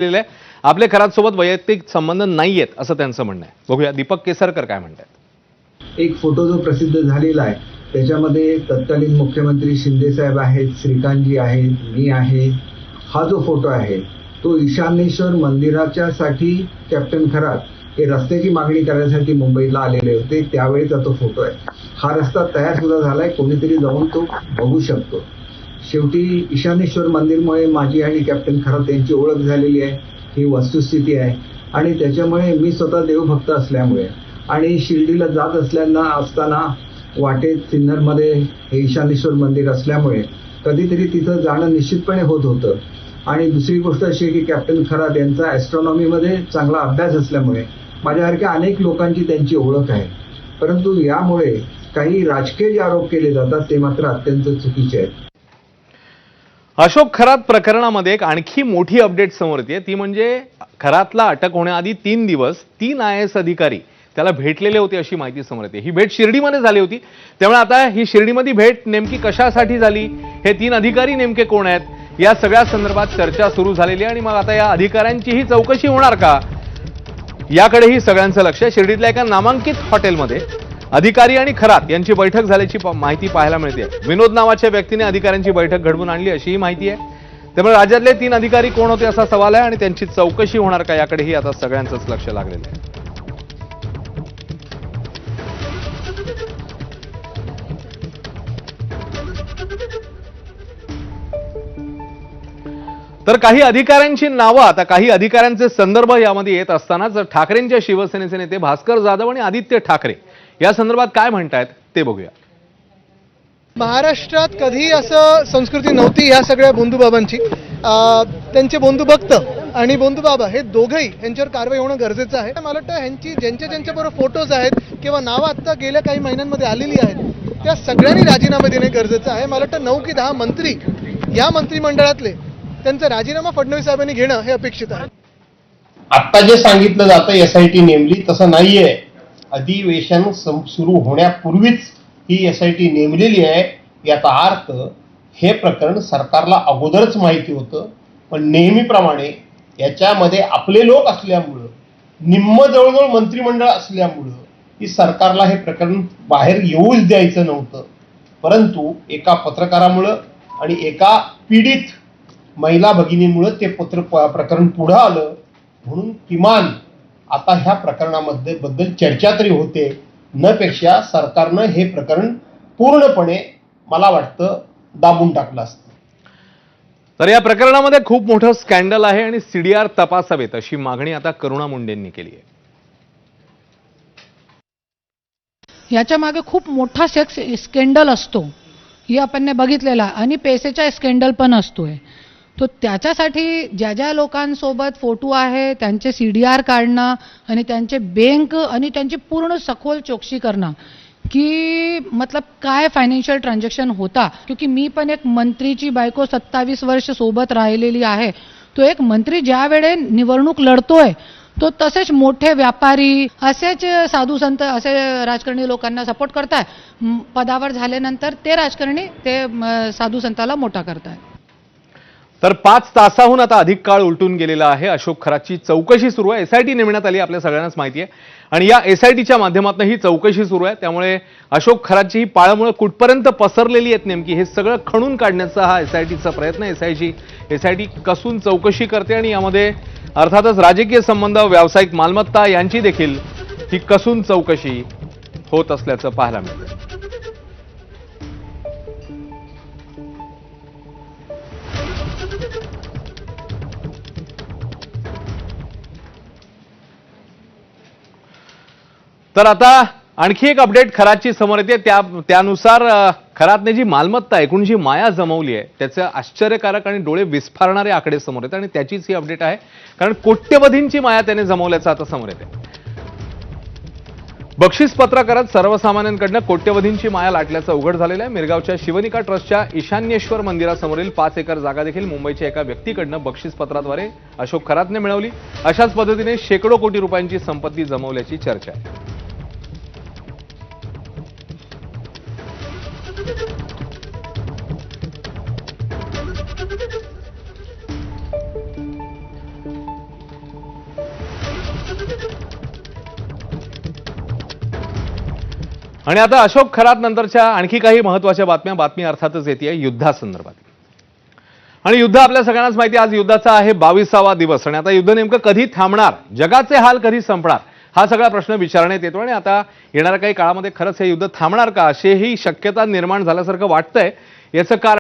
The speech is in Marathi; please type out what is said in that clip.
आहे. आपले खरातसोबत वैयक्तिक संबंध नाहीयेत असं त्यांचं म्हणणं आहे. बघूया दीपक केसरकर काय म्हणतात. एक फोटो जो प्रसिद्ध झालेला आहे त्याच्यामध्ये तत्कालीन मुख्यमंत्री शिंदे साहेब आहेत, श्रीकांतजी आहेत, मी आहे. हा जो फोटो आहे तो ईशानेश्वर मंदिराच्यासाठी कॅप्टन खरात हे रस्त्याची मागणी करण्यासाठी मुंबईला आलेले होते, त्यावेळेचा तो फोटो आहे. हा रस्ता तयार सुद्धा झालाय, कोणीतरी जाऊन तो बघू शकतो. शेवटी ईशानेश्वर मंदिरमुळे माझी आणि कॅप्टन खरात यांची ओळख झालेली आहे, ही वस्तुस्थिती आहे. आणि त्याच्यामुळे मी स्वतः देवभक्त असल्यामुळे आणि शिर्डीला जात असताना वाटेत सिन्नरमध्ये हे ईशानेश्वर मंदिर असल्यामुळे कधीतरी तिथं जाणं निश्चितपणे होत होतं. आणि दुसरी गोष्ट अशी आहे की कॅप्टन खरात यांचा ॲस्ट्रॉनॉमीमध्ये चांगला अभ्यास असल्यामुळे माझ्यासारख्या अनेक लोकांची त्यांची ओळख आहे. परंतु यामुळे काही राजकीय जे आरोप केले जातात ते मात्र अत्यंत चुकीचे आहेत. अशोक खरात प्रकरणामध्ये एक आणखी मोठी अपडेट समोर येते, ती म्हणजे खरातला अटक होण्याआधी 3 दिवस 3 IAS अधिकारी त्याला भेटलेले होते अशी माहिती समोर येते. ही भेट शिर्डीमध्ये झाली होती. त्यामुळे आता ही शिर्डीमध्ये भेट नेमकी कशासाठी झाली, हे 3 अधिकारी नेमके कोण आहेत, या सगळ्या संदर्भात चर्चा सुरू झालेली आहे. आणि मग आता या अधिकाऱ्यांचीही चौकशी होणार का, याकडेही सगळ्यांचं लक्ष आहे. शिर्डीतल्या एका नामांकित हॉटेलमध्ये अधिकारी आणि खरात यांची बैठक झाल्याची माहिती पाहायला मिळते. विनोद नावाच्या व्यक्तीने अधिकाऱ्यांची बैठक घडवून आणली अशीही माहिती आहे. त्यामुळे राज्यातले 3 अधिकारी कोण होते असा सवाल आहे आणि त्यांची चौकशी होणार का, याकडेही आता सगळ्यांचंच लक्ष लागलेलं आहे. तर काही अधिकाऱ्यांची नावं, आता काही अधिकाऱ्यांचे संदर्भ यामध्ये येत असतानाच ठाकरेंच्या शिवसेनेचे नेते भास्कर जाधव आणि आदित्य ठाकरे या संदर्भात काय म्हणतायत ते बघूया. महाराष्ट्रात कधी असं संस्कृती नव्हती ह्या सगळ्या बंधुबाबांची. त्यांचे बंधुभक्त आणि बंधुबाबा हे दोघंही यांच्यावर कारवाई होणं गरजेचं आहे. मला वाटतं ह्यांची ज्यांच्याबरोबर फोटोज आहेत किंवा नावं आत्ता गेल्या काही महिन्यांमध्ये आलेली आहेत त्या सगळ्यांनी राजीनामा देणे गरजेचं आहे. मला वाटतं 9 की 10 मंत्री या मंत्रिमंडळातले त्यांचा राजीनामा फडणवीस साहेबांनी घेणं हे अपेक्षित आहे. आता जे सांगितलं जातं SIT नेमली तसं नाहीये. अधिवेशन सुरू होण्यापूर्वीच ही SIT नेमलेली आहे. याचा अर्थ हे प्रकरण सरकारला अगोदरच माहिती होतं, पण नेहमीप्रमाणे याच्यामध्ये आपले लोक असल्यामुळं, निम्म जवळजवळ मंत्रिमंडळ असल्यामुळं की सरकारला हे प्रकरण बाहेर येऊच द्यायचं नव्हतं. परंतु एका पत्रकारामुळं आणि एका पीडित महिला भगिनीमुळं ते प्रकरण पुढं आलं. म्हणून किमान आता ह्या प्रकरणामध्ये बद्दल चर्चा तरी होते, न पेक्षा सरकारनं हे प्रकरण पूर्णपणे मला वाटतं दाबून टाकलं असतं. तर या प्रकरणामध्ये खूप मोठं स्कॅन्डल आहे आणि CDR तपासावेत अशी मागणी आता करुणा मुंडेंनी केली आहे. याच्या मागे खूप मोठा सेक्स स्कॅन्डल असतो, हे आपण बघितलेला, आणि पैशाचा स्कॅन्डल पण असतोय. तो त्याच्यासाठी ज्या ज्या लोकांसोबत फोटो आहे त्यांचे CDR काढणं आणि त्यांचे बँक आणि त्यांची पूर्ण सखोल चौकशी करणं की मतलब काय फायनान्शियल ट्रान्झॅक्शन होता. क्योंकि मी पण एक मंत्रीची बायको 27 वर्ष सोबत राहिलेली आहे. तो एक मंत्री ज्या वेळे निवडणूक लढतोय तो तसेच मोठे व्यापारी, असेच साधू संत, असे राजकारणी लोकांना सपोर्ट करताय. पदावर झाल्यानंतर ते राजकारणी ते साधू संताला मोठा करताय. तर 5 तासाहून आता अधिक काळ उलटून गेलेला आहे. अशोक खरातची चौकशी सुरू आहे. SIT नेमण्यात आली, आपल्या सगळ्यांनाच माहिती आहे. आणि या SITच्या माध्यमातून ही चौकशी सुरू आहे. त्यामुळे अशोक खरातची ही पाळंमुळं कुठपर्यंत पसरलेली आहेत नेमकी, हे सगळं खणून काढण्याचा हा SITचा प्रयत्न आहे. SIT कसून चौकशी करते आणि यामध्ये अर्थातच राजकीय संबंध, व्यावसायिक मालमत्ता यांची देखील ही कसून चौकशी होत असल्याचं पाहायला मिळतं. तर आता आणखी एक अपडेट खरातची समोर येते. त्यानुसार खरातने जी मालमत्ता एकूण जी माया जमवली आहे त्याचे आश्चर्यकारक आणि डोळे विस्फारणारे आकडे समोर येतात आणि त्याचीच ही अपडेट आहे. कारण कोट्यवधींची माया त्याने जमवल्याचं आता समोर येते. बक्षीसपत्र करत सर्वसामान्यांकडनं कोट्यवधींची माया लाटल्याचं उघड झालेलं आहे. मिरगावच्या शिवनिका ट्रस्टच्या ईशान्येश्वर मंदिरासमोरील 5 एकर जागा देखील मुंबईच्या एका व्यक्तीकडनं बक्षीसपत्राद्वारे अशोक खरातने मिळवली. अशाच पद्धतीने शेकडो कोटी रुपयांची संपत्ती जमवल्याची चर्चा आहे. आणि आता अशोक खरात नंतरच्या आणखी काही महत्वाच्या बातमी अर्थातच येते युद्धासंदर्भात. आणि युद्ध आपल्या सगळ्यांनाच माहिती आहे, आज युद्धाचा आहे 22वा दिवस. आणि आता युद्ध नेमकं कधी थांबणार, जगाचे हाल कधी संपणार, हा सगळा प्रश्न विचारण्यात येतो. आणि आता येणाऱ्या काही काळामध्ये खरंच हे युद्ध थांबणार का, अशीही शक्यता निर्माण झाल्यासारखं वाटतंय. याचं कारण